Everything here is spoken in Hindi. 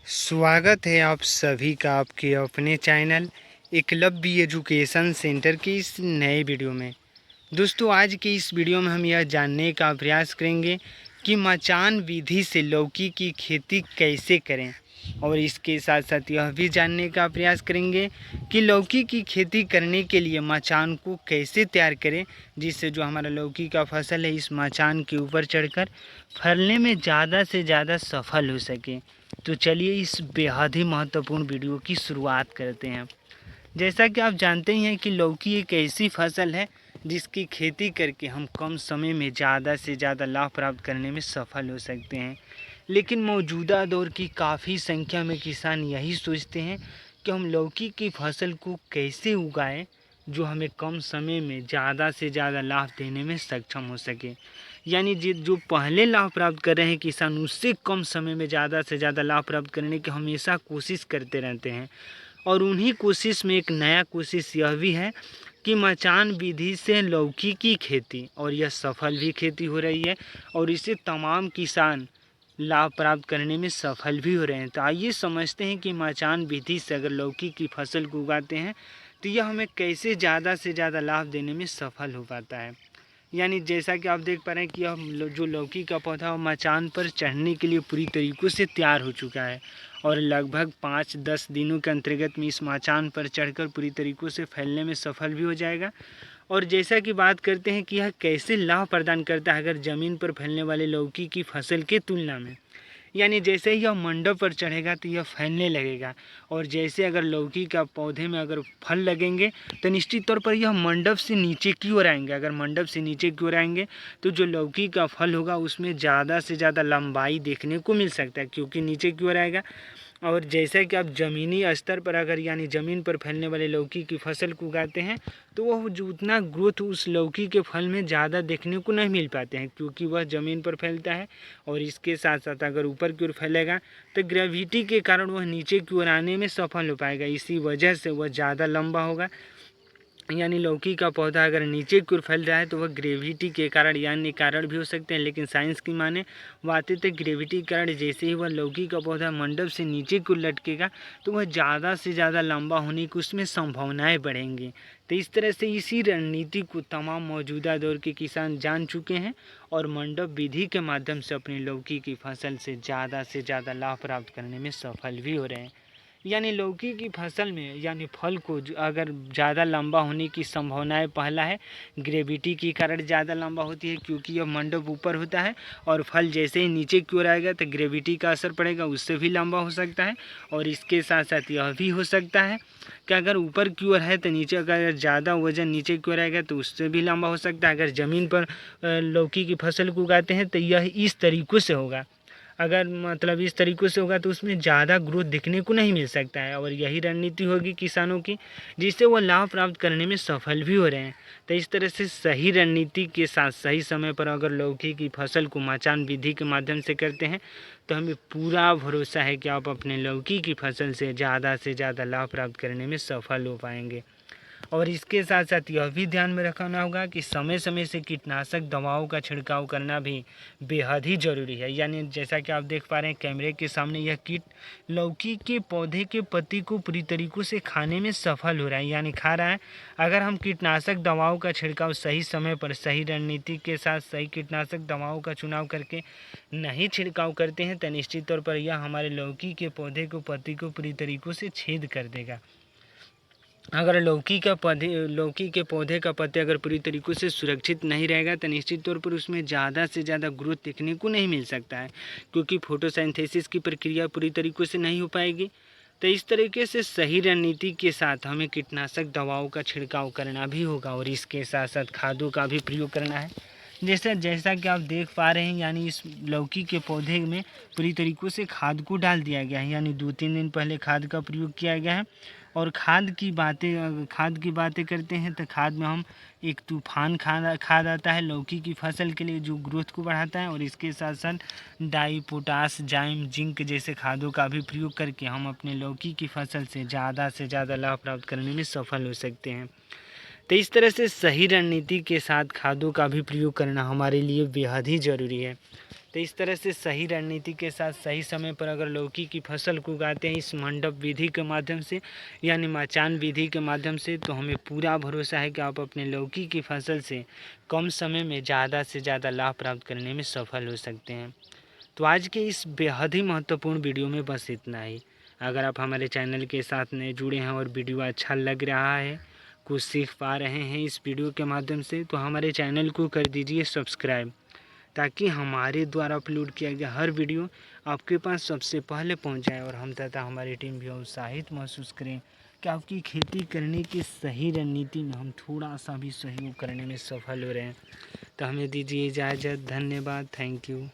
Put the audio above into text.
स्वागत है आप सभी का आपके अपने चैनल एकलव्य एजुकेशन सेंटर की इस नए वीडियो में। दोस्तों, आज की इस वीडियो में हम यह जानने का प्रयास करेंगे कि मचान विधि से लौकी की खेती कैसे करें, और इसके साथ साथ यह भी जानने का प्रयास करेंगे कि लौकी की खेती करने के लिए मचान को कैसे तैयार करें, जिससे जो हमारा लौकी का फसल है इस मचान के ऊपर चढ़कर फलने में ज़्यादा से ज़्यादा सफल हो सके। तो चलिए इस बेहद ही महत्वपूर्ण वीडियो की शुरुआत करते हैं। जैसा कि आप जानते ही हैं कि लौकी एक ऐसी फसल है जिसकी खेती करके हम कम समय में ज़्यादा से ज़्यादा लाभ प्राप्त करने में सफल हो सकते हैं। लेकिन मौजूदा दौर की काफ़ी संख्या में किसान यही सोचते हैं कि हम लौकी की फसल को कैसे उगाएं जो हमें कम समय में ज़्यादा से ज़्यादा लाभ देने में सक्षम हो सके। यानी जो पहले लाभ प्राप्त कर रहे हैं किसान, उससे कम समय में ज़्यादा से ज़्यादा लाभ प्राप्त करने की हमेशा कोशिश करते रहते हैं। और उन्हीं कोशिश में एक नया कोशिश यह भी है कि मचान विधि से लौकी की खेती, और यह सफल भी खेती हो रही है और इससे तमाम किसान लाभ प्राप्त करने में सफल भी हो रहे हैं। तो आइए समझते हैं कि मचान विधि से अगर लौकी की फसल को उगाते हैं तो यह हमें कैसे ज़्यादा से ज़्यादा लाभ देने में सफल हो पाता है। यानी जैसा कि आप देख पा रहे हैं कि यह जो लौकी का पौधा वो मचान पर चढ़ने के लिए पूरी तरीक़ों से तैयार हो चुका है, और लगभग 5-10 दिनों के अंतर्गत में इस मचान पर चढ़कर पूरी तरीक़ों से फैलने में सफल भी हो जाएगा। और जैसा कि बात करते हैं कि यह कैसे लाभ प्रदान करता है अगर ज़मीन पर फैलने वाले लौकी की फसल के तुलना में। यानी जैसे ही यह मंडप पर चढ़ेगा तो यह फैलने लगेगा, और जैसे अगर लौकी का पौधे में अगर फल लगेंगे तो निश्चित तौर पर यह मंडप से नीचे की ओर आएंगे। अगर मंडप से नीचे की ओर आएंगे तो जो लौकी का फल होगा उसमें ज़्यादा से ज़्यादा लंबाई देखने को मिल सकता है, क्योंकि नीचे की ओर आएगा। और जैसा कि आप ज़मीनी स्तर पर अगर यानी ज़मीन पर फैलने वाले लौकी की फसल को उगाते हैं तो वह जो उतना ग्रोथ उस लौकी के फल में ज़्यादा देखने को नहीं मिल पाते हैं, क्योंकि वह ज़मीन पर फैलता है। और इसके साथ साथ अगर ऊपर की ओर फैलेगा तो ग्रेविटी के कारण वह नीचे की ओर आने में सफल हो पाएगा, इसी वजह से वह ज़्यादा लंबा होगा। यानी लौकी का पौधा अगर नीचे की ओर फैल रहा है तो वह ग्रेविटी के कारण यानी कारण भी हो सकते हैं, लेकिन साइंस की माने बातें तो ग्रेविटी के कारण जैसे ही वह लौकी का पौधा मंडप से नीचे की ओर लटकेगा तो वह ज़्यादा से ज़्यादा लंबा होने की उसमें संभावनाएं बढ़ेंगी। तो इस तरह से इसी रणनीति को तमाम मौजूदा दौर के किसान जान चुके हैं और मंडप विधि के माध्यम से अपनी लौकी की फसल से ज़्यादा लाभ प्राप्त करने में सफल भी हो रहे हैं। यानी लौकी की फसल में यानी फल को अगर ज़्यादा लंबा होने की संभावनाएं, पहला है ग्रेविटी के कारण ज़्यादा लंबा होती है, क्योंकि यह मंडप ऊपर होता है और फल जैसे ही नीचे की ओर आएगा तो ग्रेविटी का असर पड़ेगा, उससे भी लंबा हो सकता है। और इसके साथ साथ यह भी हो सकता है कि अगर ऊपर की ओर है तो नीचे अगर ज़्यादा वजन नीचे की ओर आएगा तो उससे भी लंबा हो सकता है। अगर ज़मीन पर लौकी की फसल को उगाते हैं तो यह इस तरीक़ों से होगा, अगर मतलब इस तरीक़ों से होगा तो उसमें ज़्यादा ग्रोथ दिखने को नहीं मिल सकता है। और यही रणनीति होगी किसानों की जिससे वो लाभ प्राप्त करने में सफल भी हो रहे हैं। तो इस तरह से सही रणनीति के साथ सही समय पर अगर लौकी की फसल को मचान विधि के माध्यम से करते हैं तो हमें पूरा भरोसा है कि आप अपने लौकी की फसल से ज़्यादा लाभ प्राप्त करने में सफल हो पाएंगे। और इसके साथ साथ यह भी ध्यान में रखना होगा कि समय समय से कीटनाशक दवाओं का छिड़काव करना भी बेहद ही ज़रूरी है। यानी जैसा कि आप देख पा रहे हैं कैमरे के सामने, यह कीट लौकी के पौधे के पत्ती को पूरी तरीक़ों से खाने में सफल हो रहा है, यानी खा रहा है। अगर हम कीटनाशक दवाओं का छिड़काव सही समय पर सही रणनीति के साथ सही कीटनाशक दवाओं का चुनाव करके नहीं छिड़काव करते हैं तो निश्चित तौर पर यह हमारे लौकी के पौधे को पत्ती को पूरी तरीक़ों से छेद कर देगा। अगर लौकी के पौधे का पत्ते अगर पूरी तरीक़ों से सुरक्षित नहीं रहेगा तो निश्चित तौर पर उसमें ज़्यादा से ज़्यादा ग्रोथ देखने को नहीं मिल सकता है, क्योंकि फोटोसिंथेसिस की प्रक्रिया पूरी तरीक़ों से नहीं हो पाएगी। तो इस तरीके से सही रणनीति के साथ हमें कीटनाशक दवाओं का छिड़काव करना भी होगा, और इसके साथ साथ खादों का भी प्रयोग करना है। जैसा कि आप देख पा रहे हैं, यानी इस लौकी के पौधे में पूरी तरीक़ों से खाद को डाल दिया गया है, यानी 2-3 दिन पहले खाद का प्रयोग किया गया है। और खाद की बातें करते हैं तो खाद में हम एक तूफान खाद आता है लौकी की फसल के लिए जो ग्रोथ को बढ़ाता है, और इसके साथ साथ डाई, पोटास, जाइम, जिंक जैसे खादों का भी प्रयोग करके हम अपने लौकी की फसल से ज़्यादा लाभ प्राप्त करने में सफल हो सकते हैं। तो इस तरह से सही रणनीति के साथ खादों का भी प्रयोग करना हमारे लिए बेहद ही ज़रूरी है। तो इस तरह से सही रणनीति के साथ सही समय पर अगर लौकी की फसल को उगाते हैं इस मंडप विधि के माध्यम से यानी माचान विधि के माध्यम से, तो हमें पूरा भरोसा है कि आप अपने लौकी की फसल से कम समय में ज़्यादा से ज़्यादा लाभ प्राप्त करने में सफल हो सकते हैं। तो आज के इस बेहद ही महत्वपूर्ण वीडियो में बस इतना ही। अगर आप हमारे चैनल के साथ नए जुड़े हैं और वीडियो अच्छा लग रहा है, कुछ सीख पा रहे हैं इस वीडियो के माध्यम से, तो हमारे चैनल को कर दीजिए सब्सक्राइब, ताकि हमारे द्वारा अपलोड किया गया हर वीडियो आपके पास सबसे पहले पहुंच जाए और हम तथा हमारी टीम भी उत्साहित महसूस करें कि आपकी खेती करने की सही रणनीति में हम थोड़ा सा भी सहयोग करने में सफल हो रहे हैं। तो हमें दीजिए इजाज़त। धन्यवाद। Thank you.